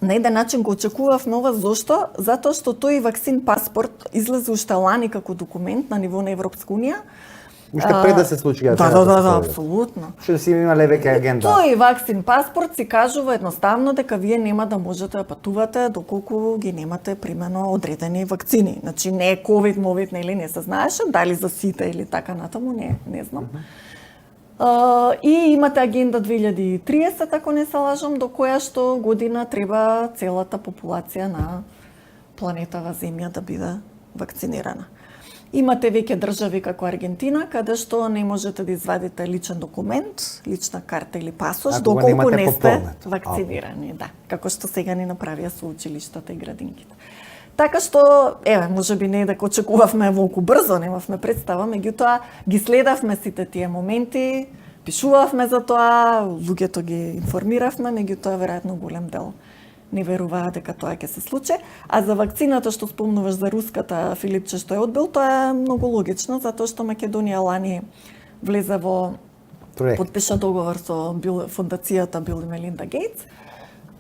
на еден начин го очекувавме ова. Зошто? Затоа што тој вакцин паспорт излезе уште лани како документ на ниво на Европска унија. Уште пред да се случи Да, апсолутно. Што си имале веќе агенда. Тој вакцин паспорт си кажува едноставно дека вие нема да можете да патувате доколку ги немате примено одредени вакцини. Значи не е ковид, мовид, нели не се знаеше дали за сите или така натаму, не знам. И имате агенда 2030, ако не се лажам, до која што година треба целата популација на планетава Земја да биде вакцинирана. Имате веќе држави како Аргентина, каде што не можете да извадите личен документ, лична карта или пасош, доколку не сте вакцинирани. Да, како што сега ни направија со училиштата и градинките. Така што, можеби не дека очекувавме волку брзо, немавме представа, меѓутоа ги следавме сите тие моменти, пишувавме за тоа, луѓето ги информиравме, меѓутоа веројатно голем дел не веруваа дека тоа ќе се случи. А за вакцината што спомнуваш за руската, Филипче, што е одбил, тоа е многу логично, затоа што Македонија лани влезе во подпиша договор со фондацијата Бил и Мелинда Гейтс,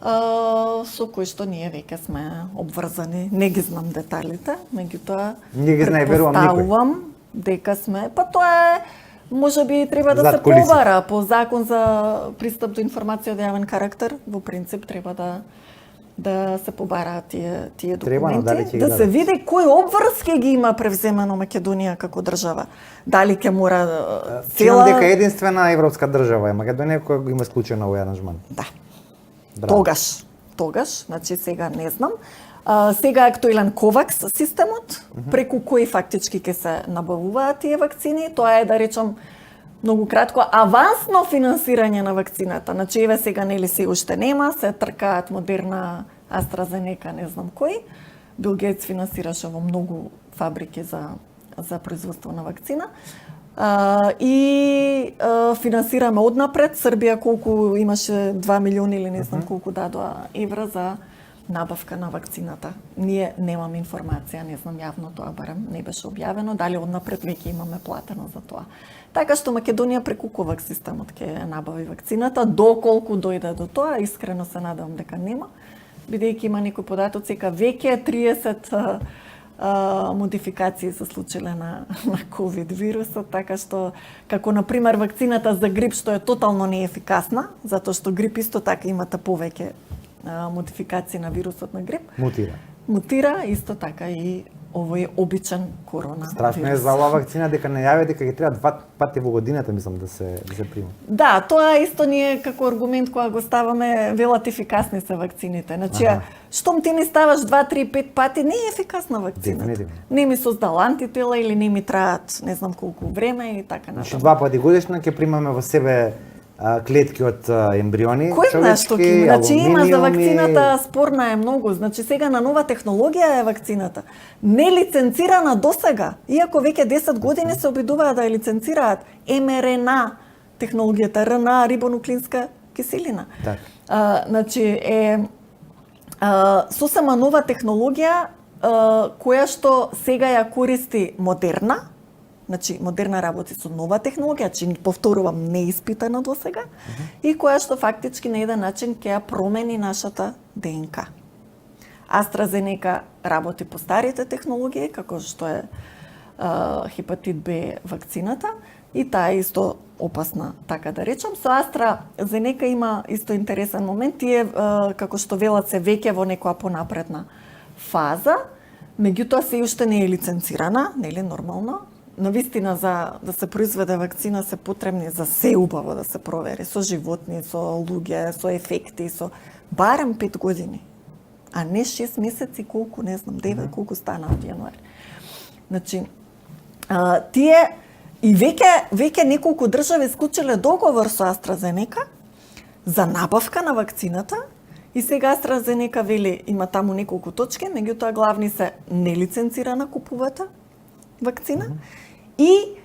со кој што ние веќе сме обврзани. Не ги знам деталите, меѓутоа претпоставувам дека сме, па тоа е можеби треба да се побара по закон за пристап до информација од јавен карактер, во принцип треба да се побараат тие документи, да се види кој обврски ги има превземено Македонија како држава. Дали ќе мора цела дека единствена европска држава е Македонија која го има склучено овој аранжман. Да. Тогаш, значи сега не знам. Сега е актуелен Ковакс системот, преку кој фактички ќе се набавуваат тие вакцини. Тоа е, да речам, многу кратко, авансно финансирање на вакцината. Значи, еве сега нели се уште нема, се тркаат Модерна, AstraZeneca, не знам кој. Бил Гейтс финансираше во многу фабрики за производство на вакцина. И финансираме однапред. Србија колку имаше 2 милиони или не знам колку дадоа евра за набавка на вакцината. Ние немаме информација, не знам јавно тоа барем не беше објавено, дали однапред веќе имаме платено за тоа. Така што Македонија преку Ковакс системот ќе набави вакцината, доколку дојде до тоа, искрено се надевам дека нема, бидејќи има некои податоци дека веќе 30 модификации се случиле на ковид вирусот, така што како на пример вакцината за грип што е тотално неефикасна, затоа што грип исто така имате повеќе модификации на вирусот на грип. Мутира исто така и овој обичен коронавирус. Страшно е за оваа вакцина дека најавија дека ќе треба 2 пати во годината, мислам, да се прима. Да, тоа исто ние како аргумент кога го ставаме, велат ефикасни се вакцините. Значи, штом ти ми ставаш 2, 3, 5 пати, не е ефикасна вакцината. Не ми создал антитела или не ми траат не знам колку време и така натаму. Значи 2 пати годишно ќе примаме во себе клетки од ембриони, кој знае што ќе има? Значи има за вакцината, спорна е многу. Значи сега на нова технологија е вакцината. Не лиценцирана досега, иако веќе 10 години се обидуваат да ја лиценцираат МРНА технологијата, РНА, рибонуклеинска киселина. Значи е сосема нова технологија која што сега ја користи Модерна. Значи, Модерна работи со нова технологија, че повторувам, неиспитана до сега, и која што фактички на еден начин ќе ја промени нашата ДНК. AstraZeneca работи по старите технологии, како што е хепатит Б вакцината, и таа е исто опасна, така да речам. Со AstraZeneca има исто интересен момент, тие, како што велат, се веќе во некоја понапредна фаза, меѓутоа се уште не е лиценцирана, нели нормално. Навистина за да се произведе вакцина се потребни за се убаво да се провери со животни, со луѓе, со ефекти, со барем 5 години. А не 6 месеци, колку, не знам, 9, колку стана од јануари. Значи, тие и веќе неколку држави склучиле договор со AstraZeneca за набавка на вакцината, и сега AstraZeneca вели има таму неколку точки, меѓутоа главни се нелиценцирана купувата вакцина, и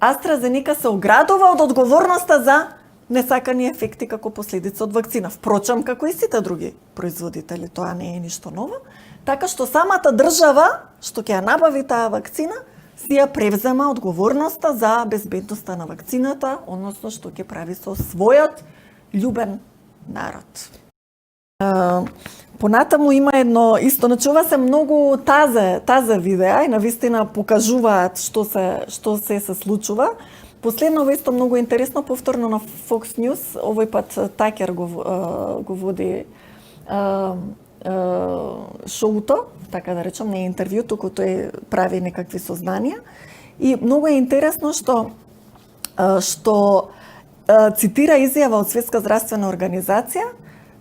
AstraZeneca се оградува од одговорноста за несакани ефекти како последица од вакцина. Впрочем, како и сите други производители, тоа не е ништо ново. Така што самата држава што ќе ја набави таа вакцина, си ја превзема одговорноста за безбедноста на вакцината, односно што ќе прави со својот љубен народ. Понатаму има едно исто, значи ова се многу тазе видеа и навистина покажуваат што се случува. Последно исто многу интересно, повторно на Fox News, овој пат Такер го води шоуто, така да речем, не интервју, туку тој прави некакви сознанија. И многу е интересно што цитира изјава од Светска здравствена организација,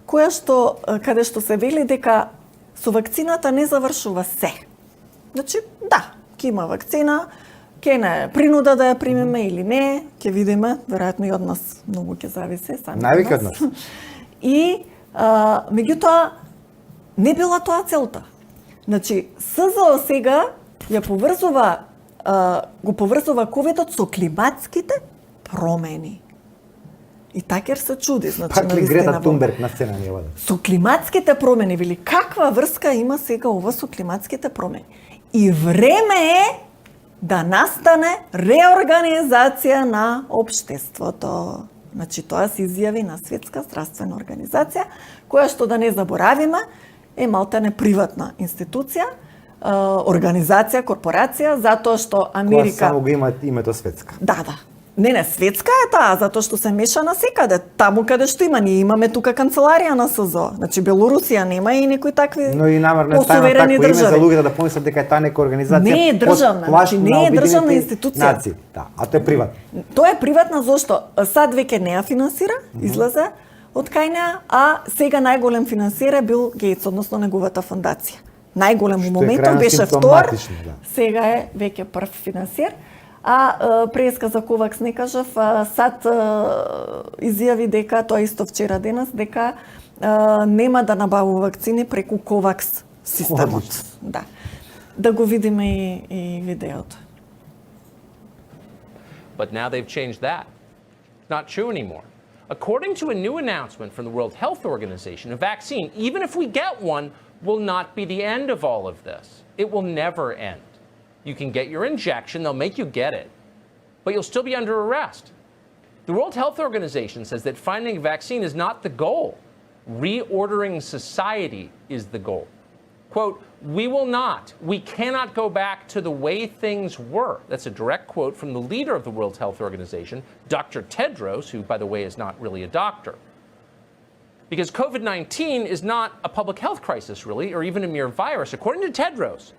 каде што се вели дека со вакцината не завршува се. Значи, да, ќе има вакцина, ќе не принуда да ја примеме или не, ќе видиме, веројатно и од нас многу ќе зависи, сами Највеќе од нас. И меѓутоа не била тоа целта. Значи, СЗО сега го поврзува ковидот со климатските промени. И Такер се чуди, значи Пак ли Грета Тунберг на сцена ни вода? Со климатските промени, вели, каква врска има сега ова со климатските промени? И време е да настане реорганизација на општеството. Значи, тоа се изјави на Светска здравствена организација, која што да не заборавиме, е малтене приватна институција, организација, корпорација, затоа што Америка... Која само го има името Светска. Да. Не, светска е таа, затоа што се меша насекаде. Таму каде што има, ние имаме тука канцеларија на СЗО. Значи, Белорусија нема и некои такви Но и намерно е ставено такво име за луѓето да помислат дека е таа нека организација. Не е државна, значи не е државна институција. Да, а тоа е приватно. Тоа е приватна зошто САД веќе не ја финансира, излезе од кај неа, а сега најголем финансиер е Бил Гейтс, односно неговата фондација. Најголем у моментот беше втор, сега е веќе прв финансиер. А преска за Ковакс не кажав, САД изјави дека, тоа исто вчера денес, дека нема да набавува вакцини преку Ковакс системот. Да го видиме и видеото. But now they've changed that. Not true anymore. According to a new announcement from the World Health Organization, a vaccine, even if we get one, will not be the end of all of this. It will never end. You can get your injection, they'll make you get it, but you'll still be under arrest. The World Health Organization says that finding a vaccine is not the goal. Reordering society is the goal. Quote, we cannot go back to the way things were. That's a direct quote from the leader of the World Health Organization, Dr. Tedros, who, by the way, is not really a doctor. Because COVID-19 is not a public health crisis, really, or even a mere virus. According to Tedros,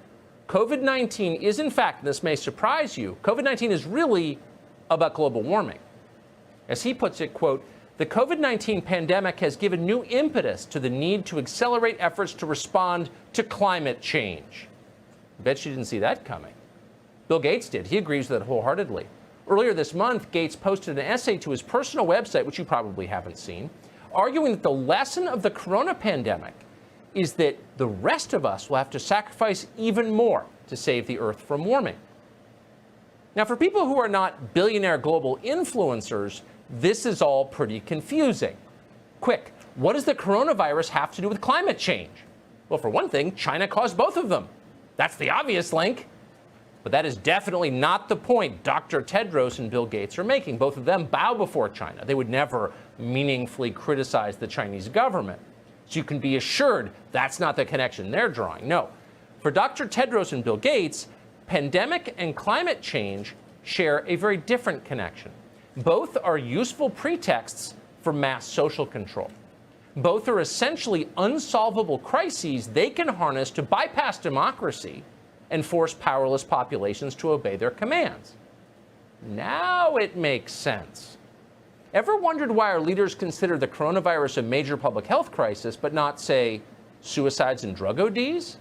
COVID-19 is, in fact, and this may surprise you, COVID-19 is really about global warming. As he puts it, quote, the COVID-19 pandemic has given new impetus to the need to accelerate efforts to respond to climate change. I bet you didn't see that coming. Bill Gates did. He agrees with it wholeheartedly. Earlier this month, Gates posted an essay to his personal website, which you probably haven't seen, arguing that the lesson of the corona pandemic is that the rest of us will have to sacrifice even more to save the Earth from warming. Now, for people who are not billionaire global influencers, this is all pretty confusing. Quick, what does the coronavirus have to do with climate change? Well, for one thing, China caused both of them. That's the obvious link. But that is definitely not the point Dr. Tedros and Bill Gates are making. Both of them bow before China. They would never meaningfully criticize the Chinese government. So you can be assured that's not the connection they're drawing. No. For Dr. Tedros and Bill Gates, pandemic and climate change share a very different connection. Both are useful pretexts for mass social control. Both are essentially unsolvable crises they can harness to bypass democracy and force powerless populations to obey their commands. Now it makes sense. Ever wondered why our leaders consider the coronavirus a major public health crisis, but not, say, suicides and drug ODs?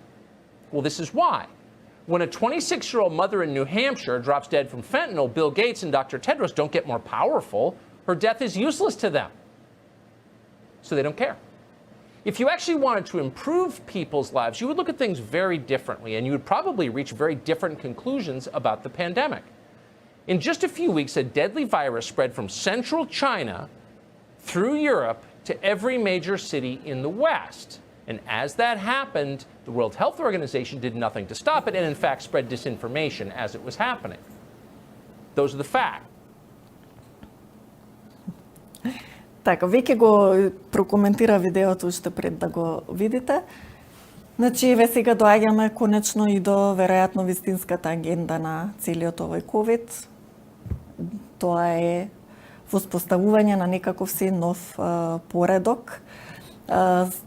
Well, this is why. When a 26-year-old mother in New Hampshire drops dead from fentanyl, Bill Gates and Dr. Tedros don't get more powerful. Her death is useless to them. So they don't care. If you actually wanted to improve people's lives, you would look at things very differently, and you would probably reach very different conclusions about the pandemic. In just a few weeks, a deadly virus spread from central China through Europe to every major city in the West. And as that happened, the World Health Organization did nothing to stop it and, in fact, spread disinformation as it was happening. Those are the facts. Така, веќе го прокоментира видеото уште пред да го видите. Значи, еве сега доаѓаме конечно и до веројатно вистинската агенда на целиот овој ковид. Тоа е воспоставување на некаков се нов поредок.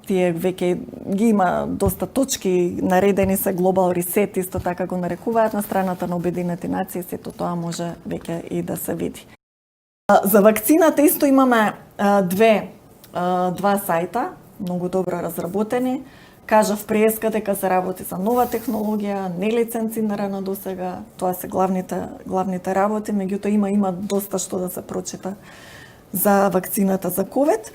Тие веќе ги има доста точки, наредени се Global Reset, исто така го нарекуваат на страната на Обединените нации, сето тоа може веќе и да се види. За вакцината исто имаме два сајта, многу добро разработени. Кажав преска дека се работи за нова технологија, нелиценцирана досега, тоа се главните работи, меѓутоа има доста што да се прочита за вакцината за ковид.